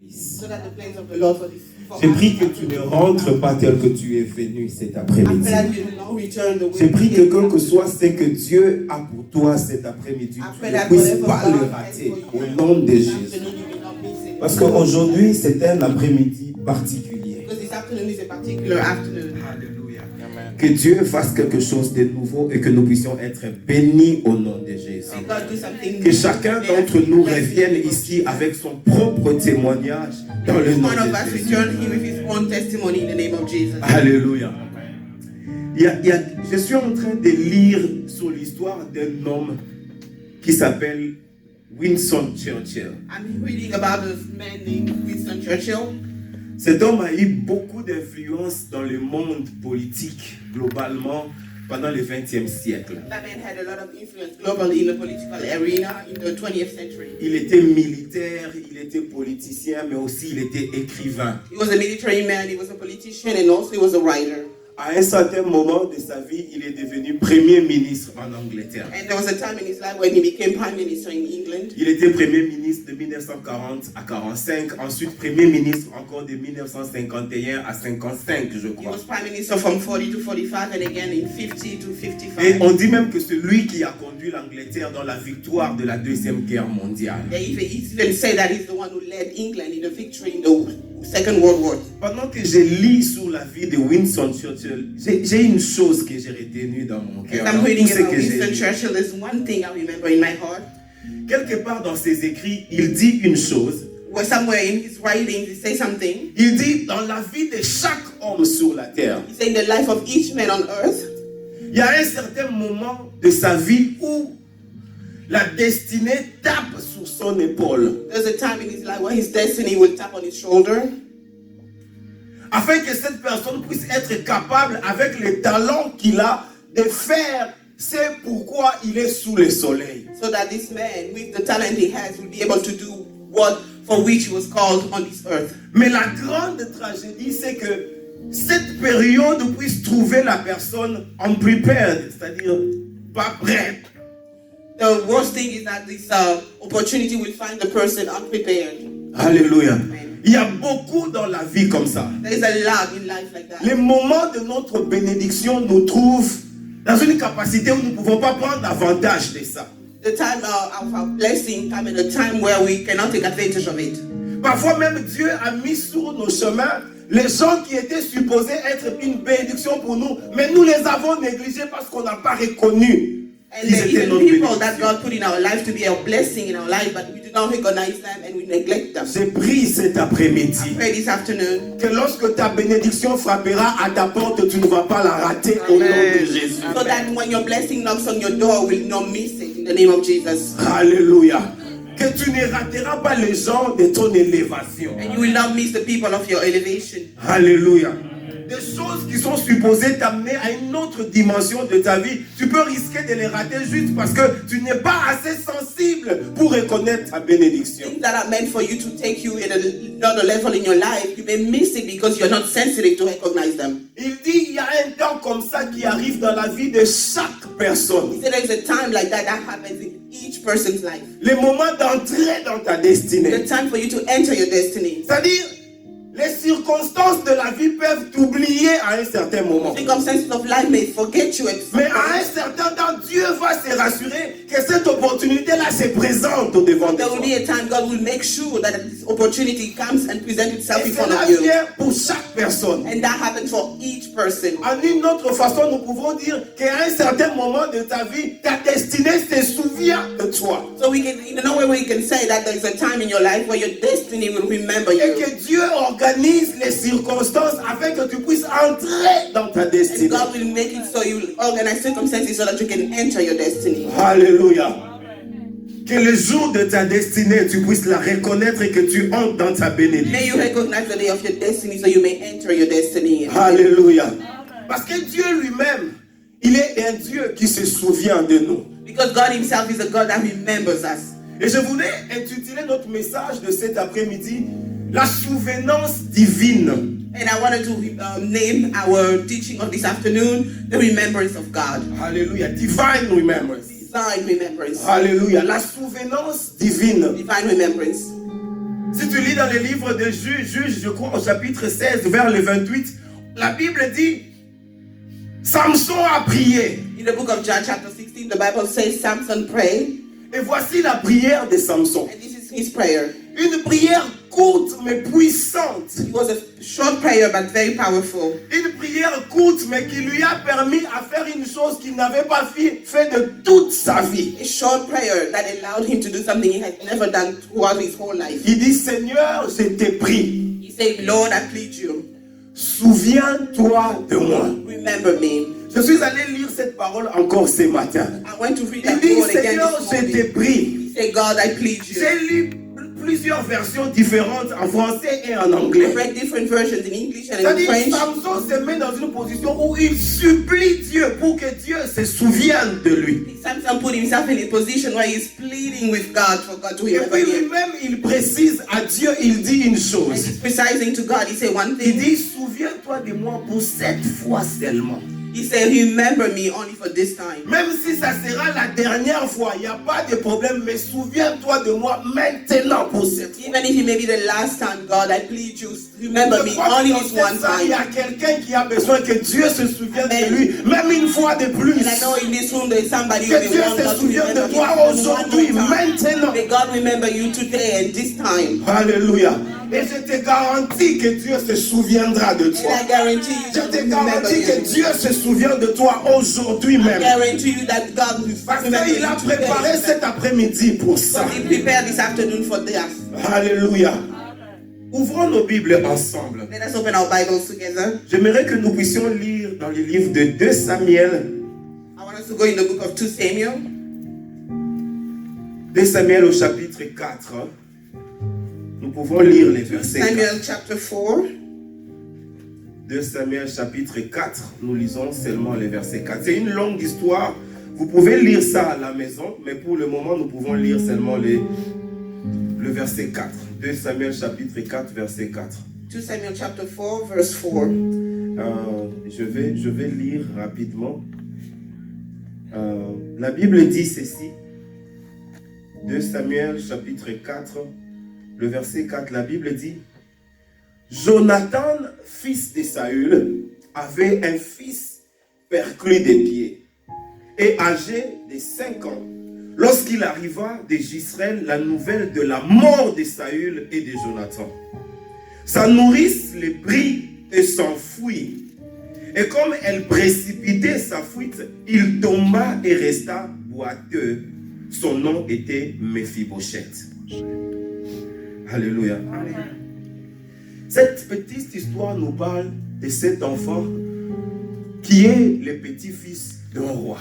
So that the plans of the Lord for this. J'ai pris que tu ne rentres pas tel que tu es venu cet après-midi. J'ai pris que quel que soit ce que Dieu a pour toi cet après-midi, tu ne puisses pas le rater au nom de Jésus. Parce qu'aujourd'hui, c'est un après-midi particulier. Alléluia. Que Dieu fasse quelque chose de nouveau et que nous puissions être bénis au nom de Jésus. Que chacun d'entre nous revienne ici avec son propre témoignage dans le nom de Jésus. Alléluia. Je suis en train de lire sur l'histoire d'un homme qui s'appelle Winston Churchill. I'm reading about a man named Winston Churchill. Cet homme a eu beaucoup d'influence dans le monde politique globalement pendant le XXe siècle. That man had a lot of influence globally in the political arena in the 20th century. Il était militaire, il était politicien, mais aussi il était écrivain. He was a military man, he was a politician, and also he was a writer. À un certain moment de sa vie, il est devenu premier ministre en Angleterre. And there was a time in his life when he became prime minister in England. Il était premier ministre de 1940 à 45, ensuite premier ministre encore de 1951 à 55, je He crois. was prime minister from 40 to 45 and again in 50 to 55. Et on dit même que c'est lui qui a conduit l'Angleterre dans la victoire de la Deuxième Guerre mondiale. They even say that he's the one who led England in the victory in the Second World War. Pendant que je lis sur la vie de Winston Churchill, j'ai une chose que j'ai retenue dans mon cœur. As I'm reading about Winston Churchill, there's one thing I remember in my heart. Quelque part dans ses écrits, il dit une chose. Where somewhere in his writings, he says something. Il dit dans la vie de chaque homme sur la terre. He said in the life of each man on earth. Il y a un certain moment de sa vie où la destinée tape sur son épaule. There's a time in his life where his destiny will tap on his shoulder. Afin que cette personne puisse être capable, avec les talents qu'il a, de faire c'est pourquoi il est sous le soleil. So that this man, with the talent he has, will be able to do what for which he was called on this earth. Mais la grande tragédie, c'est que cette période puisse trouver la personne unprepared, c'est-à-dire pas prête. The worst thing is that this opportunity will find the person unprepared. Alléluia. Amen. Il y a beaucoup dans la vie comme ça. There is a lot in life like that. Les moments de notre bénédiction nous trouvent dans une capacité où nous ne pouvons pas prendre avantage de ça. The time of our blessing come in a time where we cannot take advantage of it. Parfois même Dieu a mis sur nos chemins les gens qui étaient supposés être une bénédiction pour nous, mais nous les avons négligés parce qu'on n'a pas reconnu. And there are even people that God put in our life to be a blessing in our life, but we do not recognize them and we neglect them. J'ai pris cet après-midi I pray this afternoon que lorsque ta bénédiction frappera à ta porte, tu ne vas pas la rater au nom de Jésus. so that when your blessing knocks on your door, we will not miss it in the name of Jesus. Alléluia. Que tu ne rateras pas les gens de ton élévation. And you will not miss the people of your elevation. Alléluia. Des choses qui sont supposées t'amener à une autre dimension de ta vie, tu peux risquer de les rater juste parce que tu n'es pas assez sensible pour reconnaître ta bénédiction. Things that are meant for you to take you in another level in your life, you may miss it because you're not sensitive to recognize them. Il dit, il y a un temps comme ça qui arrive dans la vie de chaque personne. He said there's a time like that happens in each person's life. Le moment d'entrer dans ta destinée. The time for you to enter your destiny. C'est-à-dire, les circonstances de la vie peuvent t'oublier à un certain moment. Circumstances of life may forget you. Mais à un certain temps, Dieu va se rassurer que cette opportunité-là se présente au devant de There toi. will be a time God will make sure that this opportunity comes and presents itself Et in front cela of you. vient pour chaque personne. And that happens for each person. En une autre façon, nous pouvons dire qu'à un certain moment de ta vie, ta destinée se souvient de toi. So we can, in a way we can say that there is a time in your life where your destiny will remember Et you. que Dieu organise les circonstances afin que tu puisses entrer dans ta And destinée. God will make it so you will organize circumstances so that you can enter your destiny. Alléluia. Que le jour de ta destinée, tu puisses la reconnaître et que tu entres dans ta May bénédiction. you recognize the day of your destiny so you may enter your destiny. Alléluia. Parce que Dieu lui-même, il est un Dieu qui se souvient de nous. Because God himself is a God that remembers us. Et je voulais intituler notre message de cet après-midi, la souvenance divine. And I wanted to name our teaching of this afternoon, the remembrance of God. Alléluia. Divine remembrance. Divine remembrance. Alléluia. La souvenance divine. Divine remembrance. Si tu lis dans le livre de Juges, je crois au chapitre 16, vers le 28, la Bible dit, Samson a prié. In the book of John chapter 16, the Bible says Samson prayed. Et voici la prière de Samson. And this is his prayer. Une prière courte mais puissante. It was a short prayer but very powerful. Une prière courte mais qui lui a permis à faire une chose qu'il n'avait pas fait de toute sa vie. A short prayer that allowed him to do something he had never done throughout his whole life. Il dit, Seigneur, je t'ai pris. He said, Lord, I plead you. Souviens-toi de moi. Remember me. Je suis allé lire cette parole encore ce matin. I went to read Il that dit, word again Seigneur, this je morning. t'ai pris. He said, God, I plead you. J'ai lu plusieurs versions différentes en français et en I anglais. read different versions in English and in C'est-à-dire, French. Samson se met dans une position où il supplie Dieu pour que Dieu se souvienne de lui. Samson put himself in a position where he's pleading with God for God to Et remember puis him. lui-même, il précise à Dieu, il dit une And chose. he's precising to God. He said one Il thing. dit, souviens-toi de moi pour cette fois seulement. He said, remember me only for this time. Même si ça sera la dernière fois, il n'y a pas de problème, mais souviens-toi de moi maintenant pour cette fois. Even if it may be the last time, God, I plead you, remember Je me crois only que dans this cette one salle, il y time. a quelqu'un qui a besoin que Dieu se souvienne Amen. de lui, même une fois de plus. And I know in this room there is somebody who Que will Dieu want se God to souvienne remember de toi him aujourd'hui, one more time. maintenant. May God remember you today and this time. Alléluia. Et je te garantis que Dieu se souviendra de And toi. I guarantee you Je God te will remember garantis que you. Dieu se souvient de toi aujourd'hui I même. guarantee you that God will Parce remember qu'il a you préparé today. cet après-midi pour ça. Because he prepared this afternoon for this. Alléluia. Ouvrons nos Bibles ensemble. Let us open our Bibles together. J'aimerais que nous puissions lire dans le livre de 2 Samuel. I want us to go in the book of 2 Samuel. 2 Samuel au chapitre 4. Nous pouvons lire les 2 versets 4. Samuel chapter 4. 2 Samuel chapitre 4, nous lisons seulement les versets 4. C'est une longue histoire. Vous pouvez lire ça à la maison, mais pour le moment, nous pouvons lire seulement le verset 4. 2 Samuel chapitre 4, verset 4. 2 Samuel chapter 4, verse 4. Je vais lire rapidement. La Bible dit ceci. 2 Samuel chapitre 4, le verset 4, la Bible dit: Jonathan, fils de Saül, avait un fils perclus des pieds et âgé de 5 ans. Lorsqu'il arriva de Jisraël la nouvelle de la mort de Saül et de Jonathan, sa nourrice le prit et s'enfuit. Et comme elle précipitait sa fuite, il tomba et resta boiteux. Son nom était Méphibosheth. Alléluia. Cette petite histoire nous parle de cet enfant qui est le petit-fils d'un roi.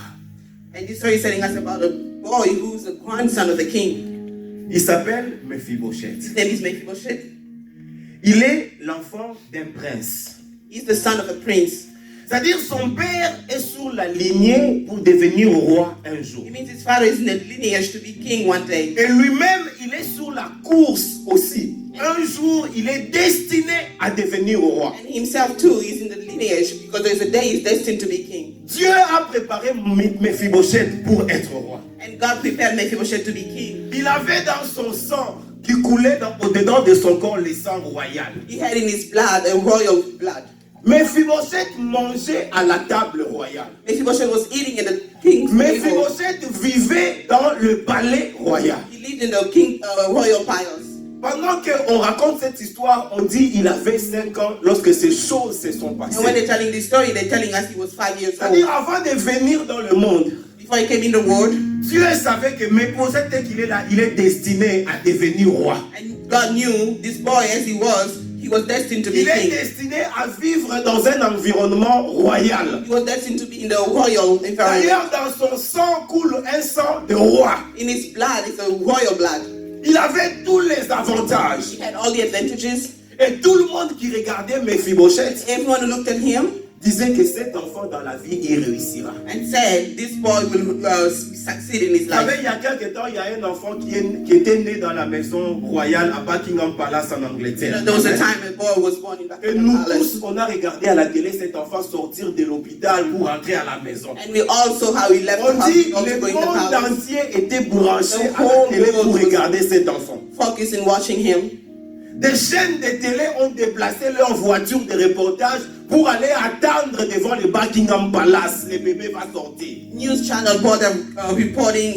And this story is telling us about a boy who's the grandson of the king. Il s'appelle Méphibosheth. His name is Mephibosheth. Il est l'enfant d'un prince. He's the son of a prince. C'est-à-dire son père est sur la lignée pour devenir roi un jour. It means his father is in the lineage to be king one day. Et lui-même, il est sur la course aussi. Un jour, il est destiné à devenir roi. And himself too is in the lineage because there's a day he's destined to be king. Dieu a préparé Méphibosheth pour être roi. And God prepared Mephibosheth to be king. Il avait dans son sang qui coulait au-dedans de son corps le sang royal. He had in his blood a royal blood. Méphibosheth mangeait à la table royale. Mephibosheth was eating at the king's table. Méphibosheth vivait dans le palais royal. He lived in the king royal palace. Pendant qu'on raconte cette histoire, on dit qu'il avait 5 ans lorsque ces choses se sont And when they're passées. telling this story, they're telling us he was 5 years C'est-à-dire, old. avant de venir dans le monde, Before he came in the world, Dieu savait que Méphibosheth, dès qu'il est là, il est destiné à devenir roi. and God knew this boy as he was destined to be Il est king. destiné à vivre dans un environnement royal. He was destined to be in the royal environment. D'ailleurs, dans son sang coule un sang de roi. In his blood, it's a royal blood. Il avait tous les avantages. He had all the advantages. Et tout le monde qui regardait Méphibosheth Everyone who looked at him disait que cet enfant dans la vie, il réussira. and said, this boy will succeed in his Vous savez, life. il y a quelque temps, il y a un enfant qui était né dans la maison royale à Buckingham Palace en Angleterre. There was a time a boy was born in Et Buckingham nous Palace. tous, on a regardé à la télé cet enfant sortir de l'hôpital pour rentrer à la maison. And we all saw how he left the On dit house que to le go in the monde palace, entier était branché The à la whole télé world pour was- regarder cet enfant. focusing watching him. Des chaînes de télé ont déplacé leurs voitures de reportage pour aller attendre devant le Buckingham Palace. Le bébé va sortir. News channel bought reporting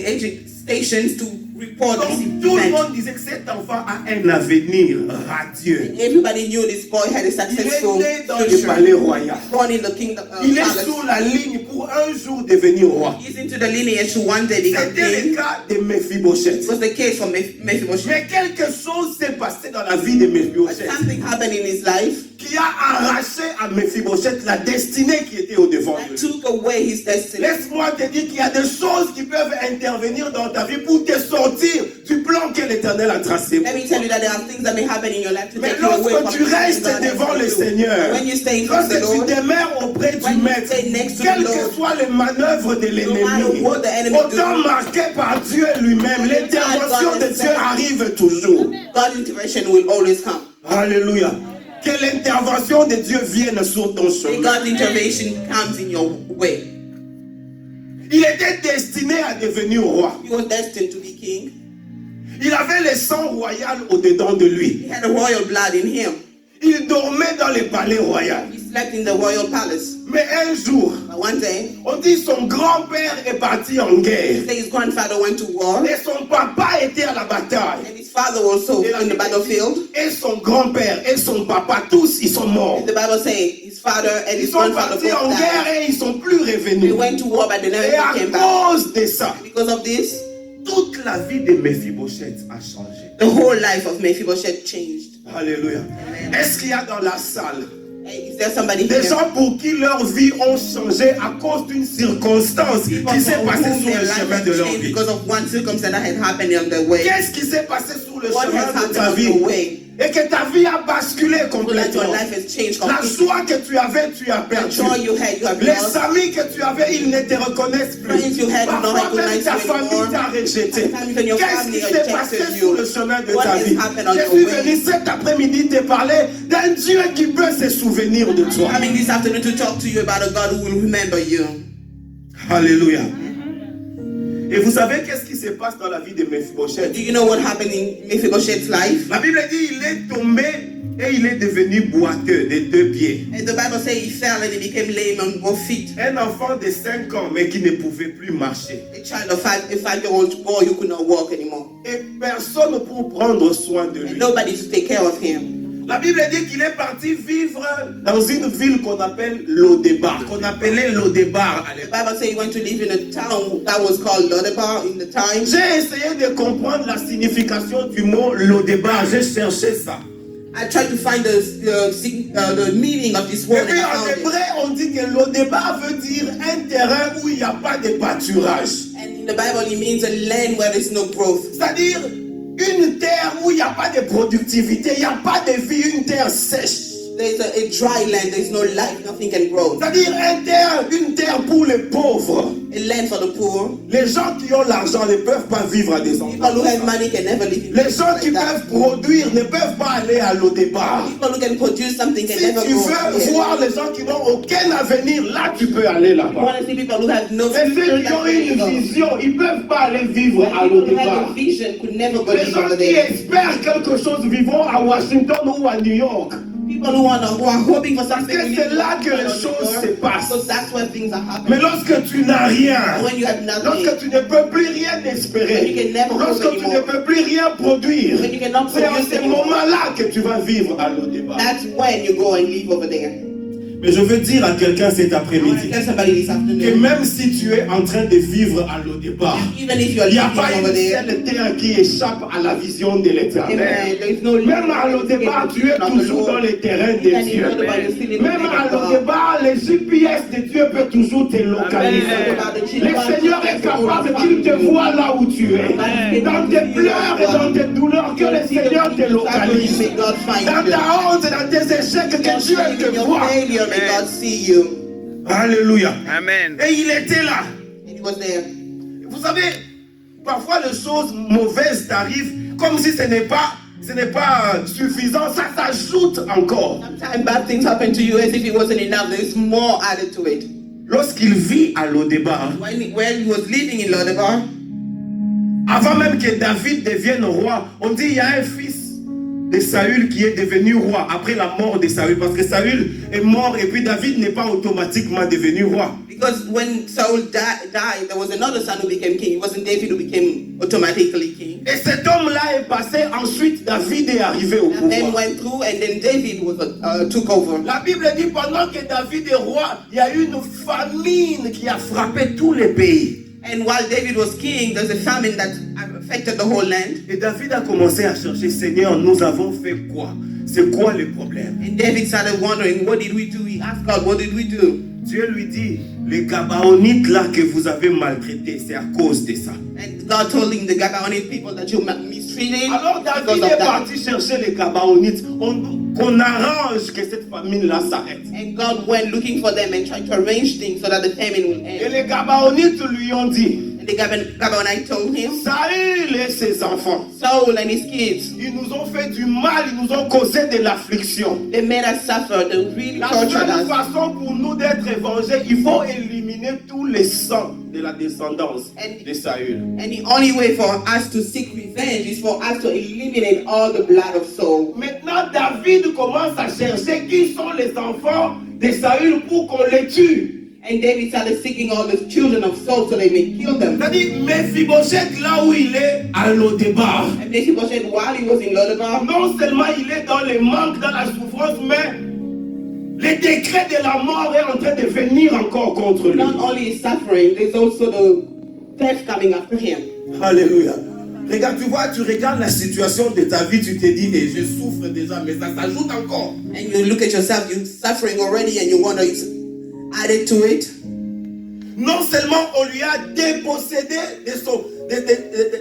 stations to report Donc, tout le monde disait que cet enfant a un avenir radieux. Everybody knew this boy had a Il successful est né dans le palais royal. born in the kingdom. Il est Palace. sur la ligne pour un jour devenir roi. He's into the lineage to one day become C'était king. le cas de Mephibosheth. It was the case for Mephibosheth. Mais quelque chose s'est passé dans la vie de But Mephibosheth something happened in his life qui a arraché à Mephibosheth la destinée qui était au devant de that lui. took away his destiny. Laisse-moi te dire qu'il y a des choses qui peuvent intervenir dans ta vie pour te sortir du plan que l'Éternel a tracé. Let me tell you that there are things that may happen in your life to Mais take you away from lorsque tu the things restes God has devant le for you. Seigneur, When you stay in front of lorsque the tu Lord, demeures auprès du when you Maître, stay next to the quelles Lord, que soient les manœuvres de no matter l'ennemi, what the enemy autant do, marqué par Dieu lui-même, l'intervention de Dieu arrive toujours. God's intervention will always come. Alléluia. Que l'intervention de Dieu vienne sur ton May chemin. God's intervention comes in your way. Il était destiné à devenir roi. He was destined to be king. Il avait le sang royal au-dedans de lui. He had a royal blood in him. Il dormait dans le palais royal. He slept in the royal palace. Mais un jour, But one day, on dit son grand-père est parti en guerre. his grandfather went to war, Et son papa était à la bataille. and his father also Et la on the Bible battlefield. dit, et son grand-père et son papa, tous, ils sont morts. The Bible says his father and Ils his sont grandfather partis en both guerre died. et ils sont plus They revenus. went to war, but they never Et à came back. cause de ça, Because of this, toute la vie de Mephibosheth a changé. the whole life of Mephibosheth changed. Alléluia. Est-ce qu'il y a dans la salle Hey, is there somebody des here? gens pour qui leur vie ont changé à cause d'une circonstance People qui s'est for passée whom sur their le life chemin has de leur changed vie? because of one circumstance that had happened on their way. Qu'est-ce qui s'est passé sur le What chemin has de happened ta on vie your way? et que ta vie a basculé So that complètement? your life has changed La completely. joie que tu avais, tu as The perdu. joy you had, you have Les lost. amis que tu avais, ils ne te reconnaissent plus. Friends you had don't Parfois même recognize ta you famille anymore. t'a rejeté. Sometimes even your Qu'est-ce family qui s'est passé rejected sur you. le chemin de What ta has vie? happened on Je your suis way? venu cet après-midi te parler d'un Dieu qui peut se souvenir de toi. Coming this afternoon to talk to you about a God who will remember you. Alléluia. Et vous savez qu'est-ce qui se passe dans la vie de Mephibosheth? Do you know what happened in Mephibosheth's life? La Bible dit il est tombé et il est devenu boiteux des 2 pieds. And the Bible says he fell and he became lame on both feet. Un enfant de 5 ans mais qui ne pouvait plus marcher. A child of a 5-year-old boy who could not walk anymore. Et personne pour prendre soin de And lui. nobody to take care of him. La Bible dit qu'il est parti vivre dans une ville qu'on appelle Lodebar, qu'on appelait Lodebar à The l'époque. Bible says he went to live in a town that was called Lodebar in the time. J'ai essayé de comprendre la signification du mot Lodebar, j'ai cherché ça. I tried to find the meaning of this Et word and puis I en found it. hébreu, on dit que Lodebar veut dire un terrain où il n'y a pas de pâturage. And in the Bible it means a land where there's no growth. C'est-à-dire une terre où il n'y a pas de productivité, il n'y a pas de vie, une terre sèche. There's a dry land, there's no life, nothing can grow. C'est-à-dire une terre pour les pauvres. A land for the poor. Les gens qui ont l'argent ne peuvent pas vivre à des People who endroits. have money can never live in Les places gens qui like that. peuvent produire ne peuvent pas aller à Lodebar. People who can produce something can Si never tu go. veux there. voir les gens qui n'ont aucun avenir, là tu peux aller You là-bas. want to see people who have no Mais future, ceux qui that's ont where you une go. vision, ils ne peuvent pas aller vivre à People who have Lodebar. a vision could never go Les live gens over qui there. espèrent quelque chose vivront à Washington ou à New York. People who are hoping for something. Parce que c'est là que les Because choses se passent. that's where things are happening. Mais lorsque tu n'as rien, When you have nothing, lorsque tu ne peux plus rien when espérer, you can never hope lorsque tu ne anymore, peux plus rien produire, when you cannot c'est en produce ce anymore, moment-là que tu vas vivre à Lodebar. that's when you go and live over there. Mais je veux dire à quelqu'un cet I want to après-midi tell somebody this que afternoon, même si tu es en train de vivre à Lodebar, even if you're il n'y a living pas over une there, seule terre qui échappe à la vision de l'Éternel. amen, there's no Même à Lodebar, tu es toujours dans les terrains de Dieu. Même à Lodebar, les GPS de Dieu peuvent toujours te localiser. Le Seigneur est capable qu'il te voit là où tu es. Dans tes pleurs et dans tes douleurs, que le Seigneur te localise. Dans ta honte, dans tes échecs, que Dieu te voit. May God see you. Alléluia. Amen. Et il était là. And he was there. Vous savez, parfois les choses mauvaises t'arrivent comme si ce n'est pas suffisant, ça s'ajoute encore. Sometimes bad things happen to you as if it wasn't enough. There's more added to it. Lorsqu'il vit à Lodebar, When he was living in Lodebar, avant même que David devienne roi, on dit il y a un fils de Saül qui est devenu roi après la mort de Saül. Parce que Saül est mort et puis David n'est pas automatiquement devenu roi. Because when Saul died, there was another son who became king. It wasn't David who became automatically king. Et cet homme-là est passé ensuite, David est arrivé au pouvoir. Then went through and then David took over. La Bible dit pendant que David est roi, il y a eu une famine qui a frappé tous les pays. And while David was king, there's a famine that affected the whole land. Et David a commencé à chercher, Seigneur, nous avons fait quoi? C'est quoi le problème? And David started wondering, what did we do? He asked God, what did we do? Dieu lui dit, les Gabaonites là que vous avez maltraités, c'est à cause de ça. And God told him, the Gabaonite people that you mistreated. Alors David est parti chercher les Gabaonites. Qu'on arrange que cette famine-là s'arrête. And God went looking for them and tried to arrange things so that the famine will Et end. les Gabaonites lui ont dit, And the Gabaonite told him, Saül et ses enfants, Saul and his kids, ils nous ont fait du mal, ils nous ont causé de l'affliction. they made us suffer. They really La tortured seule us. façon pour nous d'être vengés, il faut éliminer tous les sangs de la descendance de Saül. And the only way for us to seek revenge is for us to eliminate all the blood of Saul. Maintenant, David commence à chercher qui sont les enfants de Saül pour qu'on les tue. And David started seeking all the children of Saul so they may kill them. C'est-à-dire, Mephibosheth, là où il est, à Lodebar. And Mephibosheth, while he was in Lodebar, Non seulement il est dans le manque, dans la souffrance, mais le décret de la mort est en train de venir encore contre lui. not only is suffering, there's also the death coming after him. Alléluia. Regarde, tu regardes la situation de ta vie, tu te dis, eh, je souffre déjà, mais ça s'ajoute encore. And you look at yourself, you're suffering already, and you wonder, it's added to it. Non seulement on lui a dépossédé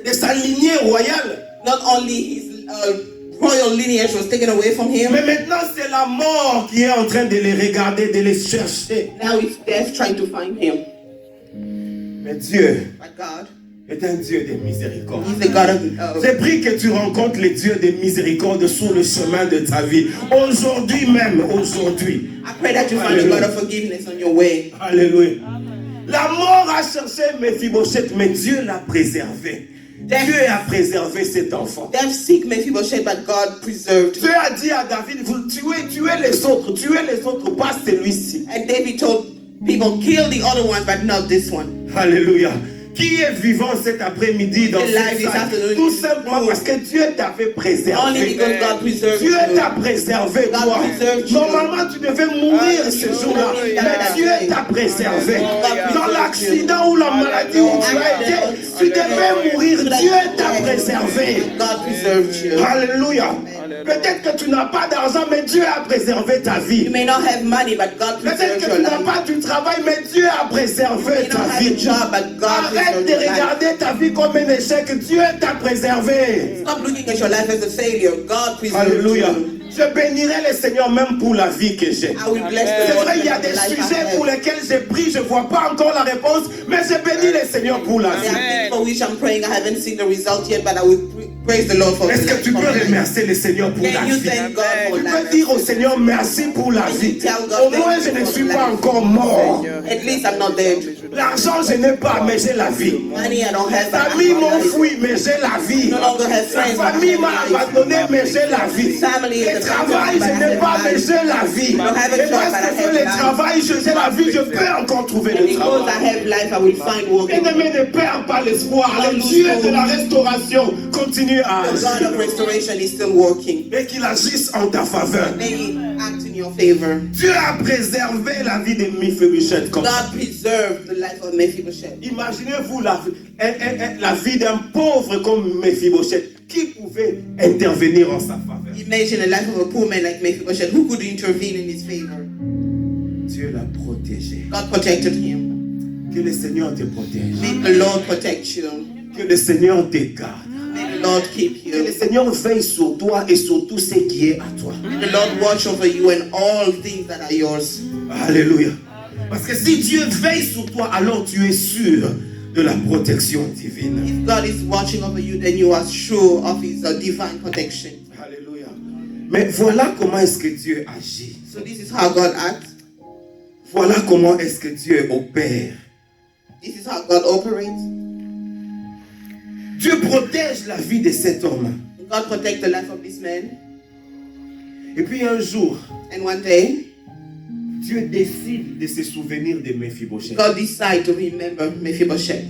de sa lignée royale, Not only his royal lineage was taken away from him, mais maintenant c'est la mort qui est en train de les regarder, de les chercher. now it's death trying to find him. Mais Dieu But God, est un Dieu de miséricorde. He's the God of J'ai pris que tu rencontres le Dieu de miséricorde sur le chemin de ta vie. Aujourd'hui même, aujourd'hui. I pray that you find the God of forgiveness on your way. Alléluia. La mort a cherché Mephibosheth, mais Dieu l'a préservé. Dieu a préservé cet enfant. Death seek Mephibosheth, but God preserved him. Dieu a dit à David, vous tuez les autres, pas celui-ci. And David told people, kill the other one, but not this one. Alléluia. Qui est vivant cet après-midi dans cette salle? Tout simplement parce que Dieu t'avait préservé. Only because God preserved Dieu you. t'a préservé, God toi. preserved you. Normalement, tu devais mourir ce jour-là. Mais Dieu t'a préservé. Dans l'accident ou la maladie où tu as été, tu devais mourir. Dieu t'a préservé. God preserved you. Alléluia. Peut-être que tu n'as pas d'argent, mais Dieu a préservé ta vie. You may not have money, but God Peut-être preserved que your tu n'as life. pas du travail, mais Dieu a préservé You may ta not have vie. a job, but God Arrête preserved de your life. regarder ta vie comme un échec. Dieu t'a préservé. Stop looking at your life as a failure. God preserved Alléluia. you. Je bénirai le Seigneur même pour la vie que j'ai. I will bless the C'est Lord vrai, il y a for des the life I sujets have. pour lesquels j'ai pris, je ne vois pas encore la réponse, mais je bénis le Seigneur pour la There vie. are things for which I'm praying. I haven't seen the result yet, but I will praise the Lord for the Est-ce que life tu peux of my life. remercier le Seigneur pour la Can you vie? thank God for Tu peux life? dire au Seigneur merci pour la vie. Au moins, je ne suis pas encore mort. At least I'm not dead. L'argent, je n'ai pas, mais j'ai la vie. Money I don't have. La but famille I m'ont have life. fui, mais j'ai la vie. No longer have La friends. famille m'a abandonné, mais j'ai la vie. Family Le is the travail, je n'ai pas, mais j'ai la vie. don't have a Et job, parce but I que have le life. travail, j'ai la vie, je peux encore trouver And le because travail. I have life, I will find work. Bien-aimé, ne perds pas l'espoir. Le Dieu de la restauration continue à The God agir. of restoration is still working. Et qu'il agisse en ta faveur. May He act in your favor. Dieu a préservé la vie de Mephibosheth comme ça. God preserved the life of Mephibosheth. Imaginez-vous la vie d'un pauvre comme Mephibosheth qui pouvait intervenir en sa faveur. Imagine the life of a poor man like Mephibosheth who could intervene in his favor. Dieu l'a protégé. God protected him. Que le Seigneur te protège. May the Lord protect you. Que le Seigneur te garde. May the Lord keep Que le you. Seigneur veille sur toi et sur tout ce qui est à toi. May the Lord watch over you and all things that are yours. Alléluia. Parce que si Dieu veille sur toi, alors tu es sûr de la protection divine. If God is watching over you, then you are sure of His divine protection. Alléluia. Mais voilà comment est-ce que Dieu agit. So this is how God acts. Voilà comment est-ce que Dieu opère. This is how God operates. Dieu protège la vie de cet homme. God protect the life of this man. Et puis un jour, And one day, Dieu décide de se souvenir de Mephibosheth. God decided to remember Mephibosheth.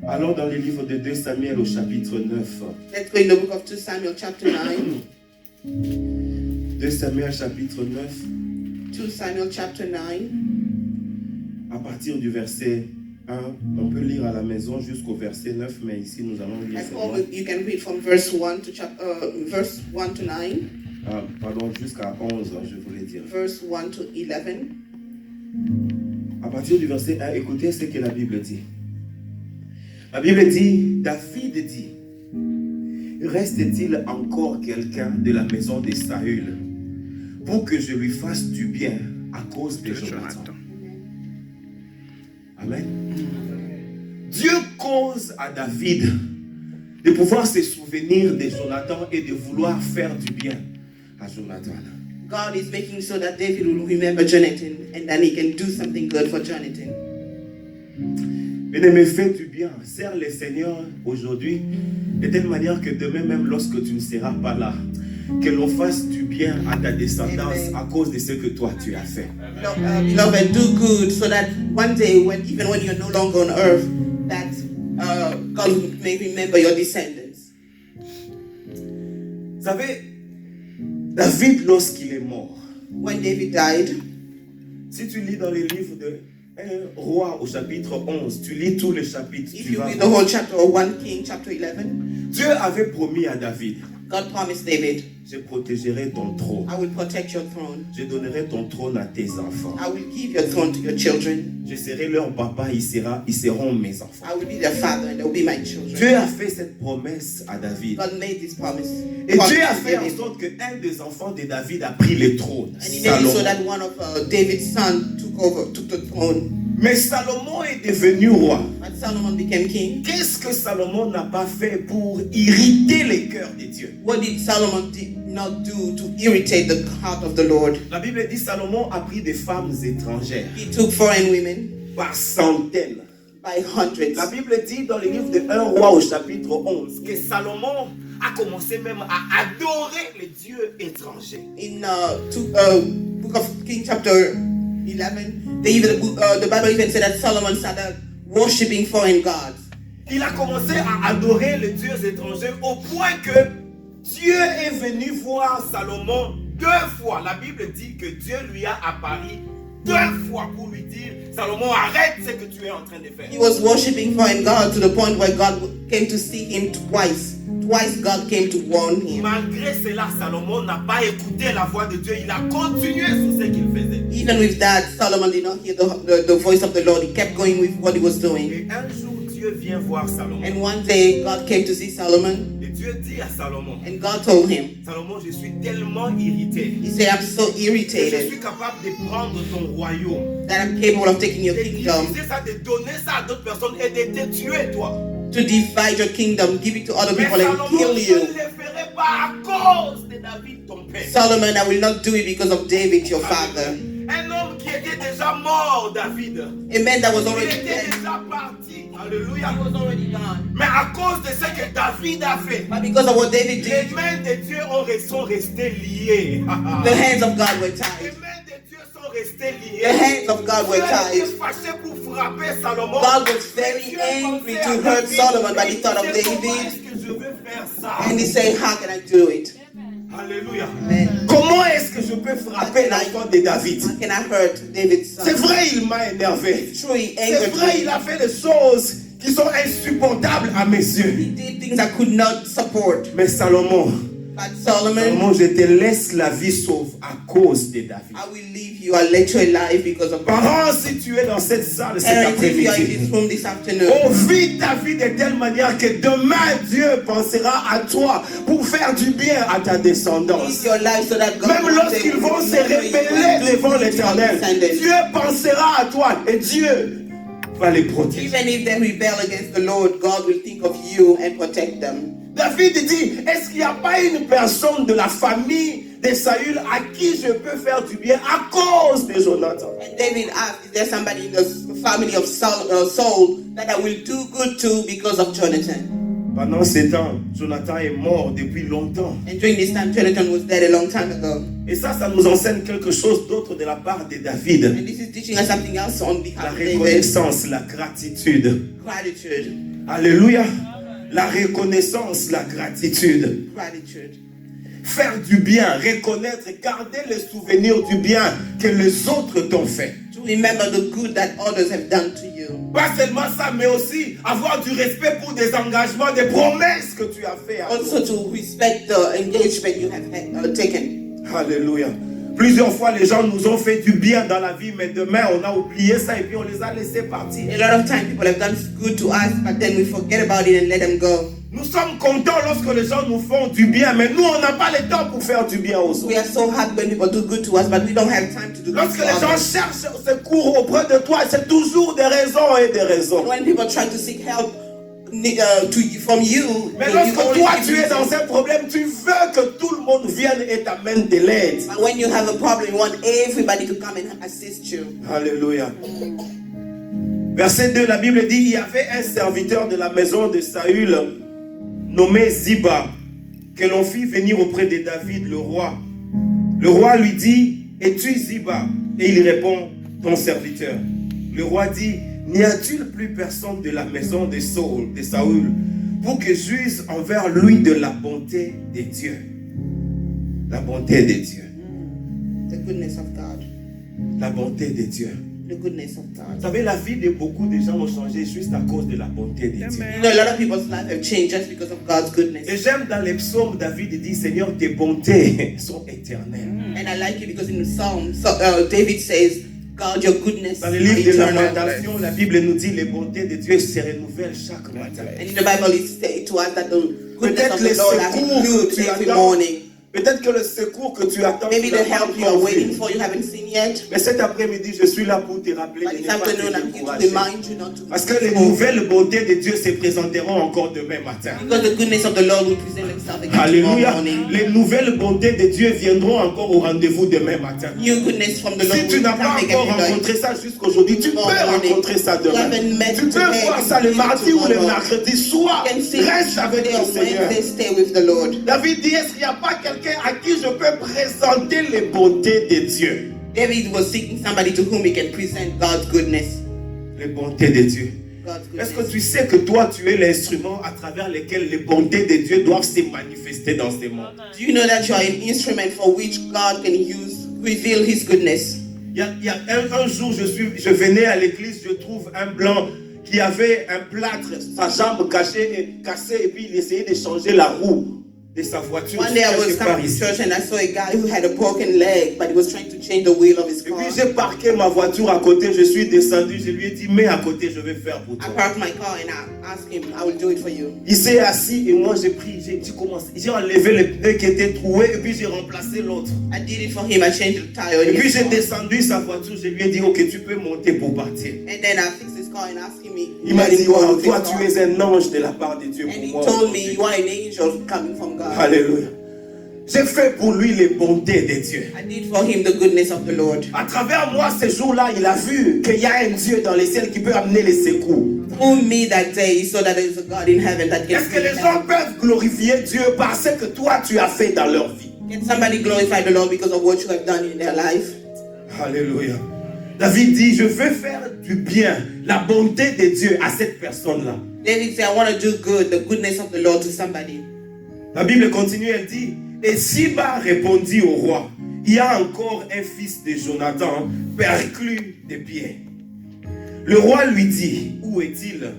Allons dans le livre de 2 Samuel au chapitre 9. Let's go in the book of 2 Samuel chapter 9. 2 Samuel chapitre 9. 2 Samuel chapter 9. À partir du verset 1, on peut lire à la maison jusqu'au verset 9, mais ici nous allons lire At seulement. home, you can read from verse 1 to verse 1 to 9. Pardon, jusqu'à 11, je voulais dire. Verse 1 to 11. À partir du verset 1, écoutez ce que la Bible dit. La Bible dit, David dit, reste-t-il encore quelqu'un de la maison de Saül pour que je lui fasse du bien à cause de Jonathan? Amen. Dieu cause à David de pouvoir se souvenir de Jonathan et de vouloir faire du bien à Jonathan. God is making sure that David will remember Jonathan and then he can do something good for Jonathan. Bien-aimé, fais du bien. Sers le Seigneur aujourd'hui de telle manière que demain même lorsque tu ne seras pas là, que l'on fasse du bien à ta descendance. Amen. À cause de ce que toi tu as fait. Beloved, do good so that one day, even when you're no longer on earth, that God may remember your descendants. Vous savez, David, lorsqu'il est mort, when David died, si tu lis dans les livres de 1 Roi au chapitre 11, tu lis tous les chapitres. If you read the whole chapter or 1 King chapter 11, Dieu avait promis à David, God promised David, je protégerai ton trône. I will protect your throne. Je donnerai ton trône à tes enfants. I will give your throne to your children. Je serai leur papa, ils seront mes enfants. I will be their father and they will be my children. Dieu a fait cette promesse à David. God made this promise. Et Dieu a fait en sorte qu'un des enfants de David a pris le trône. And he made it so that one of David's sons took the throne. Mais Salomon est devenu roi. But Solomon became king. Qu'est-ce que Salomon n'a pas fait pour irriter les cœurs de Dieu? What did Solomon not do to irritate the heart of the Lord? La Bible dit Salomon a pris des femmes étrangères. He took foreign women Par centaines. by hundreds. La Bible dit dans le livre de 1 Roi au chapitre 11 que Salomon a commencé même à adorer les dieux étrangers. In book of King chapter 11, the Bible even said that Solomon started worshipping foreign gods. Il a commencé à adorer les dieux étrangers au point que Dieu est venu voir Salomon 2 fois. La Bible dit que Dieu lui a apparu 2 fois pour lui dire, Salomon, arrête ce que tu es en train de faire. He was worshipping foreign gods to the point where God came to see him twice. Twice God came to warn him. Malgré cela, Salomon n'a pas écouté la voix de Dieu. Il a continué sur ce qu'il faisait. Even with that, Solomon did not hear the voice of the Lord. He kept going with what he was doing. Et un jour, Dieu vient voir Salomon. And one day, God came to see Solomon. Et Dieu dit à Salomon, And God told him, Salomon, je suis tellement irrité. he said, I'm so Que je irritated suis capable de prendre ton royaume. that I'm capable of taking your De kingdom, diviser ça, de donner ça à d'autres personnes et de te tuer, toi. to divide your kingdom, give it to other Mais people and Salomon, kill je ne you. le ferai pas à cause de David, ton père. Solomon, I will not do it because of David, your father. Un homme qui était déjà mort, David. A man that was Il already était dead. déjà parti. Alléluia. He was already gone. Mais à cause de ce que David a fait, But because of what David les did, mains de Dieu sont restées liées. the hands of God were Les tied. mains de Dieu sont restées liées. The hands of God were Dieu était tied. fâché pour frapper Salomon. God was very Dieu angry pensait to à hurt David. Solomon, but he thought of Il disait, comment David. est-ce que je vais faire ça? And he said, how can I do it? Alléluia. Amen. Comment est-ce que je peux frapper l'enfant de David? How can I hurt David's C'est son? vrai, il m'a énervé. True, he C'est angered vrai, me. il a fait des choses qui sont insupportables à mes yeux. He did things I could not support. Mais Salomon, But Solomon, Salomon, je te laisse la vie sauve à cause de David. I will leave you. I'll let you alive because of God. Parents, si tu es dans cette salle cet Parents, if you are in this après-midi, room this afternoon, on vit ta vie de telle manière que demain Dieu pensera à toi pour faire du bien à ta descendance. live your life so that God Même will lorsqu'ils take vont se remember you révéler and do devant good to your l'Éternel, descendants. Dieu pensera à toi et Dieu va les protéger. Even if they rebel against the Lord, God will think of you and protect them. David dit, est-ce qu'il n'y a pas une personne de la famille de Saül à qui je peux faire du bien à cause de Jonathan? And David asked, is there somebody in the family of Saul that I will do good to because of Jonathan? Pendant ces temps, Jonathan est mort depuis longtemps. And during this time, Jonathan was dead a long time ago. Et ça nous enseigne quelque chose d'autre de la part de David. And this is teaching us something else on behalf La of David. reconnaissance, la gratitude. Gratitude. Alléluia. La reconnaissance, la gratitude. Gratitude. Faire du bien, reconnaître, garder le souvenir du bien que les autres t'ont fait. To remember the good that others have done to you. Pas seulement ça, mais aussi avoir du respect pour des engagements, des promesses que tu as fait. Also to respect the engagement you have taken. Alléluia. Plusieurs fois, les gens nous ont fait du bien dans la vie, mais demain, on a oublié ça et puis on les a laissés partir. A lot of time people have done good to us, but then we forget about it and let them go. Nous sommes contents lorsque les gens nous font du bien, mais nous, on n'a pas le temps pour faire du bien aux autres. We are so happy when people do good to us, but we don't have time to do good Lorsque to les gens others. cherchent secours auprès de toi, c'est toujours des raisons et des raisons. When people try to seek help from you, Mais you lorsque always toi, give tu es reasons. dans un problème, tu veux que tout le monde vienne et t'amène de l'aide. But when you have a problem, you want everybody to come and assist you. Alléluia. Verset 2, la Bible dit, il y avait un serviteur de la maison de Saül nommé Ziba, que l'on fit venir auprès de David, le roi. Le roi lui dit, es-tu Ziba? Et il répond, ton serviteur. Le roi dit, n'y a-t-il plus personne de la maison de Saül pour que j'use envers lui de la bonté de Dieu? La bonté de Dieu. The goodness of God. La bonté de Dieu. The goodness of God. Vous savez, la vie de beaucoup de gens ont changé juste à cause de la bonté de Dieu. You know, a lot of people's lives have changed just because of God's goodness. Et j'aime dans les psaumes, David dit, Seigneur, tes bontés sont éternelles. And I like it because in the Psalm, David says, God, your goodness Dans le are livre de eternal. Lamentation, la Bible nous dit, les bontés de Dieu se renouvellent chaque matin. And in the Bible, it says to us that the goodness Peut-être of les the Lord are secours que renewed tu every attends, morning. peut-être que le secours que tu attends, Maybe tu the l'as pas help you are encore waiting vu. for, you haven't seen yet. Mais cet après-midi, je suis là pour te rappeler But de this ne pas afternoon, I'm te here to décourager. remind you not to Parce que les hope. nouvelles bontés de Dieu se présenteront encore demain matin. Because the goodness of the Lord will present itself again tomorrow Alléluia. morning. Les nouvelles bontés de Dieu viendront encore au rendez-vous demain matin. New goodness from the Lord Si tu will n'as pas come encore again. rencontré ça jusqu'aujourd'hui, tu peux rencontrer ça demain. Tu peux voir ça le mardi ou le mercredi soir. You can see Reste avec today le on Seigneur. Wednesday, stay with the Lord. David dit, est-ce qu'il n'y a pas quelqu'un à qui je peux présenter les bontés de Dieu? David was seeking somebody to whom he can present God's goodness. Les bontés de Dieu. God's Est-ce que goodness. tu sais que toi, tu es l'instrument à travers lequel les bontés de Dieu doivent se manifester dans ce monde? Do you know that you are an instrument for which God can reveal his goodness? Il y a un jour, je venais à l'église, je trouve un blanc qui avait un plâtre, sa jambe cassée, et puis il essayait de changer la roue de sa voiture. One day I was coming to church and I saw a guy who had a broken leg, but he was trying to change the wheel of his Et car. puis j'ai parqué ma voiture à côté, je suis descendu, je lui ai dit, mets à côté, je vais faire pour I toi. parked my car and I asked him, I will do it for you. Il s'est assis et moi j'ai pris, j'ai enlevé le pneu qui était troué et puis j'ai remplacé l'autre. I did it for him. I changed the tire Et in puis his j'ai car. descendu sa voiture, je lui ai dit, ok, tu peux monter pour partir. And then I fixed his car and asked him, Il m'a dit, "Well, oh, toi tu es un ange de la part de Dieu And pour he moi. told me, you are an angel coming from God. Alléluia. J'ai fait pour lui les bontés de Dieu. I did for him the goodness of the Lord. À travers moi, ce jour-là, il a vu qu'il y a un Dieu dans les ciels qui peut amener les secours. Through me that day, he saw that there is a God in heaven that can Est-ce que les save gens them. peuvent glorifier Dieu parce que toi, tu as fait dans leur vie? Can somebody glorify the Lord because of what you have done in their life? Alléluia. David dit, je veux faire du bien, la bonté de Dieu à cette personne-là. David said, I want to do good, the goodness of the Lord to somebody. La Bible continue, elle dit, et Ziba répondit au roi, il y a encore un fils de Jonathan, perclus des pieds. Le roi lui dit, où est-il?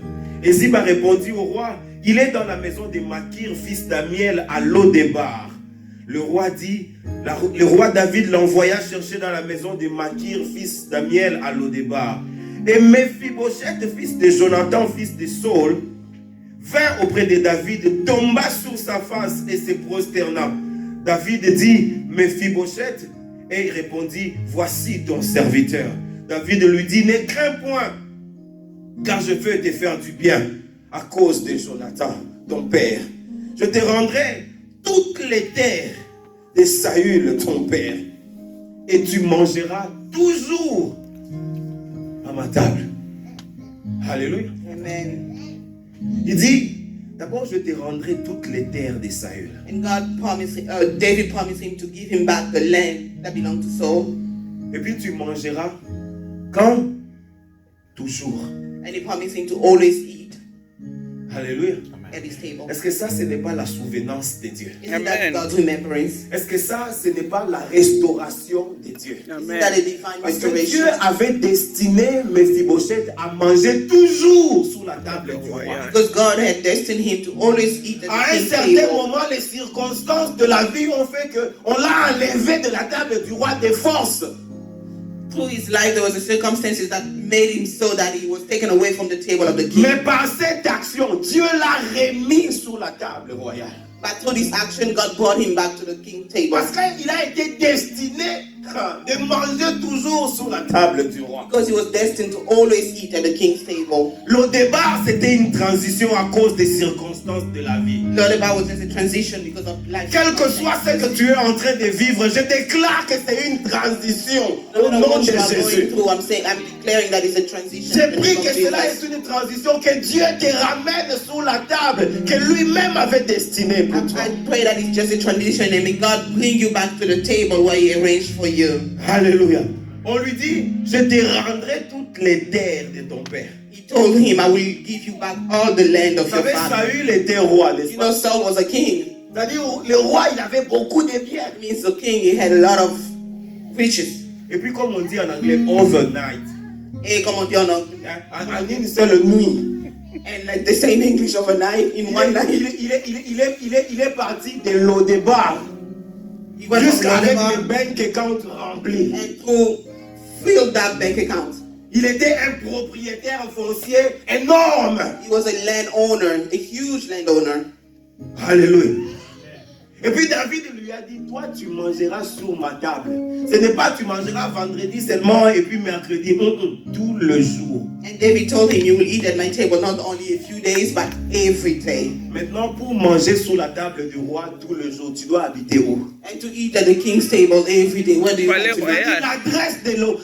Et Ziba répondit au roi, il est dans la maison de Makir, fils d'Amiel, à Lodébar. Le roi David l'envoya chercher dans la maison de Makir, fils d'Amiel, à Lodébar. Et Mephibosheth, fils de Jonathan, fils de Saul, vint auprès de David, tomba sur sa face et se prosterna. David dit, Mephibosheth, et il répondit, voici ton serviteur. David lui dit, ne crains point, car je veux te faire du bien à cause de Jonathan, ton père. Je te rendrai toutes les terres de Saül, ton père, et tu mangeras toujours à ma table. Alléluia. Amen. Il dit, d'abord je te rendrai toutes les terres de Saül. And David promised him to give him back the land that belonged to Saul. Et puis tu mangeras quand? Toujours. And he promised him to always eat Alléluia. at his table. Est-ce que ça, ce n'est pas la souvenance de Dieu? Isn't that God's remembrance? Est-ce que ça, ce n'est pas la restauration de Dieu? Isn't that a divine Parce que Dieu restoration? avait destiné Mephibosheth à manger toujours sous la table du roi. Because God had destined him to always eat À at un the king's certain table. moment, les circonstances de la vie ont fait qu'on l'a enlevé de la table du roi des forces. Through his life, there was a circumstances that made him so that he was taken away from the table of the king. Mais par cette action, Dieu l'a remis sur la table royale. But through this action, God brought him back to the king's table. Parce qu'il a été destiné de manger toujours sur la table du roi. Because he was destined to always eat at the king's table. Le départ, c'était une transition à cause des circonstances de la vie. Lullaby was just a transition because of life. Quel que soit ce que tu es en train de vivre, je déclare que c'est une transition No au matter nom what de you are going Jésus. through, I'm declaring that it's a transition. J'ai in the pris name of que cela Jesus. est une transition, que Dieu te ramène sur la table que lui-même avait destinée pour toi. I pray that it's just a transition and may God bring you back to the table where He arranged for you. Alléluia. On lui dit, je te rendrai toutes les terres de ton père. He told him, I will give you back all the land of Vous your savez, father. Saül était roi, n'est-ce You pas? know, Saul was a king. C'est-à-dire, le roi, il avait beaucoup de biens. It means the king, he had a lot of riches. Et puis, comme on dit en anglais, overnight. Et comme on dit en anglais. En une seule nuit. And like they say in English overnight, in one night. Il est parti de Lodebar He went from jusqu'à avec Lodebar le bank account rempli. and to fill that bank account. Il était un propriétaire foncier énorme. He was a landowner, a huge landowner. Alléluia. Et puis David lui a dit, toi tu mangeras sur ma table. Ce n'est pas tu mangeras vendredi seulement et puis mercredi, tout le jour. And David told him, you will eat at my table not only a few days, but every day. Maintenant, pour manger sous la table du roi tout le jour, tu dois habiter où? And to eat at the king's table every day. Where do you want to C'est-à-dire,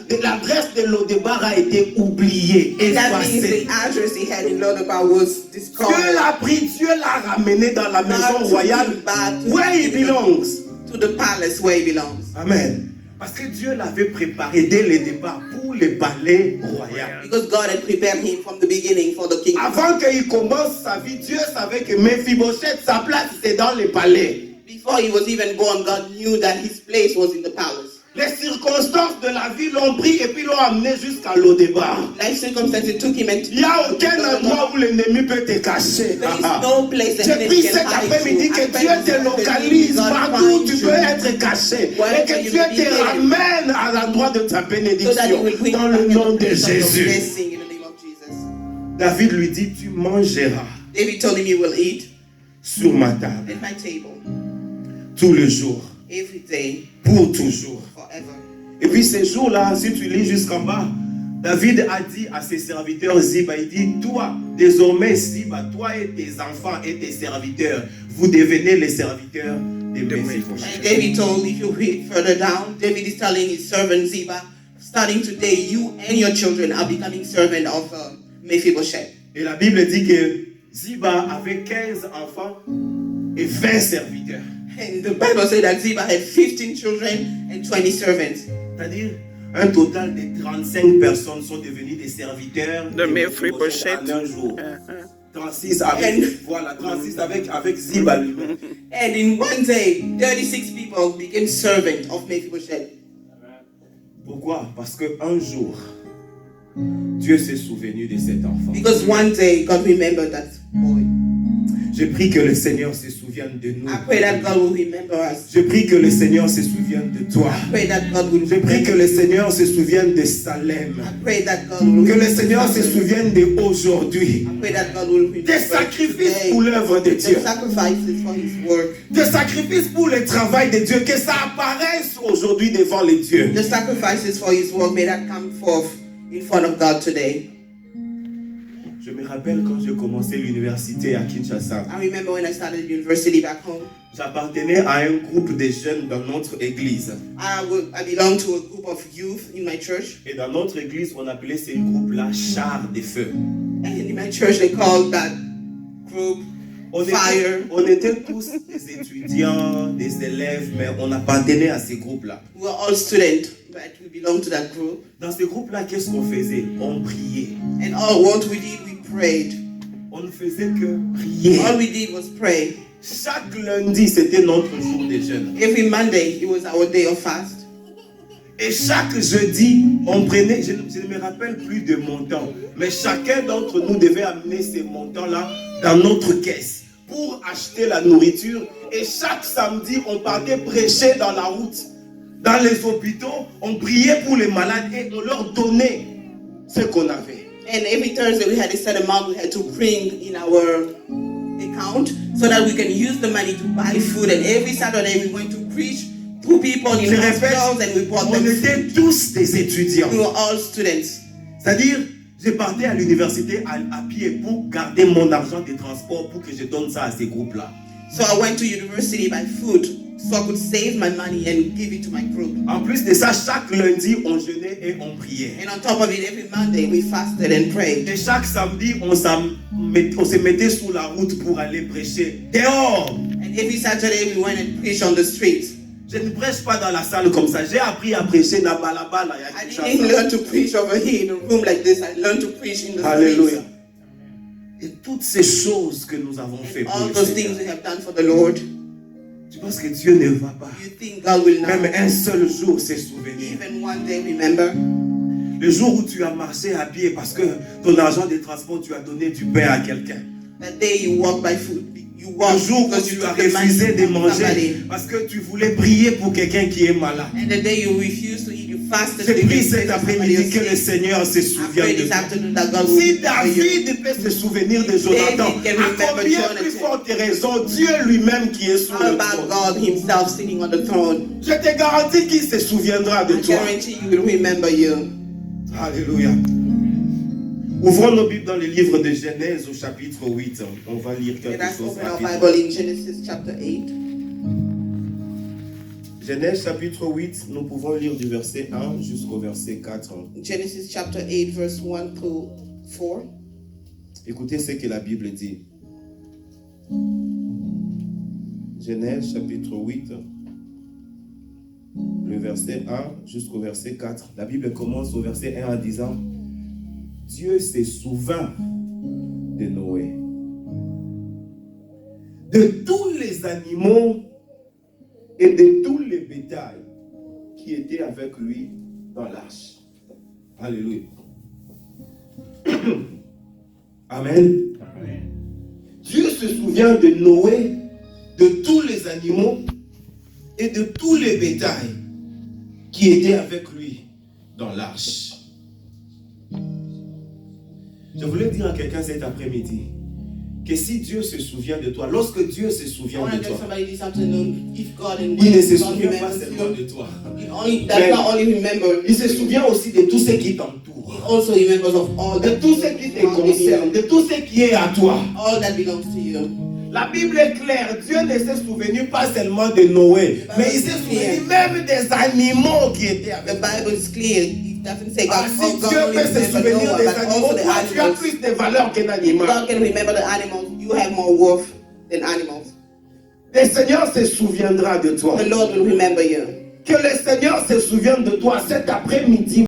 be? l'adresse de Lodebar a été oubliée, That means effacée. the address he had in Lodebar was Dieu discarded. l'a pris, Dieu l'a ramené dans la maison God royale, took him back to where he belongs. to the palace where he belongs. Amen. Parce que Dieu l'avait préparé dès le départ pour le palais royal. Because God had prepared him from the beginning for the kingdom. Avant qu'il commence sa vie, Dieu savait que Mephibosheth, sa place, c'était dans le palais. Before he was even born, God knew that his place was in the palace. Les circonstances de la vie l'ont pris et puis l'ont amené jusqu'à Lodebar. Life circumstances took him and Il n'y a aucun endroit où l'ennemi peut te cacher. there is no place the J'ai enemy pris can cet hide après-midi you. que I Dieu pray te that localise God partout où finds tu you. peux être caché et que Dieu te ramène à l'endroit de ta So that he bénédiction will bring dans you le back nom in de the place of your Jésus. blessing in the name of Jesus. David lui dit, tu mangeras David told him, you will eat sur ma table at my table tous les jours, every day, pour toujours. forever. Et puis ces jours-là, si tu lis jusqu'en bas, David a dit à ses serviteurs Ziba, il dit, toi, désormais Ziba, toi et tes enfants et tes serviteurs, vous devenez les serviteurs de Mephibosheth. And David told, if you read further down, David is telling his servant Ziba, starting today, you and your children are becoming servant of Mephibosheth. Et la Bible dit que Ziba avait 15 enfants et 20 serviteurs. And the Bible said that Ziba had 15 children and 20 servants. C'est-à-dire, un total de 35 personnes sont devenues des serviteurs De Mephibosheth. en un jour. 36 avec Ziba lui-même. And in one day, 36 people became servants of Mephibosheth. Pourquoi? Parce qu'un jour, Dieu s'est souvenu de cet enfant. Because one day, God remembered that boy. Je prie que le Seigneur se souvienne de nous. I pray that God will remember us. Je prie que le Seigneur se souvienne de toi. I pray that God will Je prie que le Seigneur se souvienne de Salem. I pray that God will Que le Seigneur se souvienne d'aujourd'hui. I pray that God will remember Des sacrifices today. pour l'œuvre de Dieu. The sacrifices for His work. Des sacrifices pour le travail de Dieu. Que ça apparaisse aujourd'hui devant les dieux. The sacrifices for His work, may that come forth in front of God today. Je me rappelle quand j'ai commencé l'université à Kinshasa. I remember when I started university back home. J'appartenais à un groupe de jeunes dans notre église. I belonged to a group of youth in my church. Et dans notre église, on appelait ce groupe-là Char de Feu. And in my church, they called that group fire. On était tous des étudiants, des élèves, mais on appartenait à ces groupes-là. We were all students, but we belonged to that group. Dans ces groupes-là, qu'est-ce qu'on faisait? On priait. And all what we did, we prayed. On ne faisait que prier. All we did was pray. Chaque lundi, c'était notre jour de jeûne. Every Monday, it was our day of fast. Et chaque jeudi, on prenait, je ne me rappelle plus de montants, mais chacun d'entre nous devait amener ces montants-là dans notre caisse pour acheter la nourriture. Et chaque samedi, on partait prêcher dans la route, dans les hôpitaux. On priait pour les malades et on leur donnait ce qu'on avait. And every Thursday, we had a set amount we had to bring in our account so that we can use the money to buy food. And every Saturday, we went to preach to people in hospitals and we bought them. On était tous des étudiants. We were all students. C'est-à-dire, je partais à l'université à pied pour garder mon argent de transport pour que je donne ça à ces groupes-là. So I went to university by foot so I could save my money and give it to my group. En plus de ça, chaque lundi, on jeûnait et on priait. And on top of it, every Monday, we fasted and prayed. Et chaque samedi, on se mettait sur la route pour aller prêcher dehors. And every Saturday, we went and preached on the streets. Je ne prêche pas dans la salle comme ça. J'ai appris à prêcher dans Balabala. I didn't learn to preach over here in a room like this. I learned to preach in the Alléluia. streets. Et toutes ces choses que nous avons fait pour All le those Seigneur. things we have done for the Lord. Tu penses que Dieu ne va pas You think God will not même un seul jour se souvenir? even one day remember? Le jour où tu as marché à pied parce que ton argent de transport, tu as donné du pain à quelqu'un. That day you walk by foot. You Le walk jour où because tu you as took the money refusé de from manger somebody. parce que tu voulais prier pour quelqu'un qui est malade. And the day you refuse to eat, you fasted. J'ai because pris you cet prayed for somebody après-midi else que le sick. Seigneur se I souvienne pray de this toi. afternoon that God will Si remember you. David peut se souvenir de Jonathan, David can à remember combien Jonathan. plus forte raison Dieu lui-même qui est sur How le about trône? God himself sitting on the throne? Je te garantis qu'il se souviendra de I toi. guarantee you will remember you. Alléluia. Ouvrons nos Bibles dans le livre de Genèse au chapitre 8. On va lire Let quelque us chose open our rapidement. Bible in Genesis chapter 8. Genèse chapitre 8, nous pouvons lire du verset 1 jusqu'au verset 4. Genesis chapter 8, verse 1 through 4. Écoutez ce que la Bible dit. Genèse chapitre 8, le verset 1 jusqu'au verset 4. La Bible commence au verset 1 en disant: Dieu se souvint de Noé, de tous les animaux et de tous les bétails qui étaient avec lui dans l'arche. Alléluia. Amen. Dieu se souvient de Noé, de tous les animaux et de tous les bétails qui étaient avec lui dans l'arche. Je voulais dire à quelqu'un cet après-midi que si Dieu se souvient de toi, lorsque Dieu se I souvient want to de tell toi, somebody this afternoon, if God and il ne se God souvient pas remembers seulement you, de toi. it does not only remember, Il se souvient aussi de tout ce qui it t'entoure, also remembers of all de that tout ce qui te concerne, de tout ce qui est à toi. all that belongs to you. La Bible est claire, Dieu ne s'est souvenu pas seulement de Noé, mais il s'est souvenu même des animaux qui étaient The avec lui. Bible is clear. It doesn't say Ah, God, si God Dieu only peut se remember souvenir Noah, des but animaux, also the toi tu as animals. plus de valeur qu'un animal. God can remember the animals. You have more worth than animals. Le Seigneur se souviendra de toi. The Lord will remember you. Que le Seigneur se souvienne de toi cet après-midi.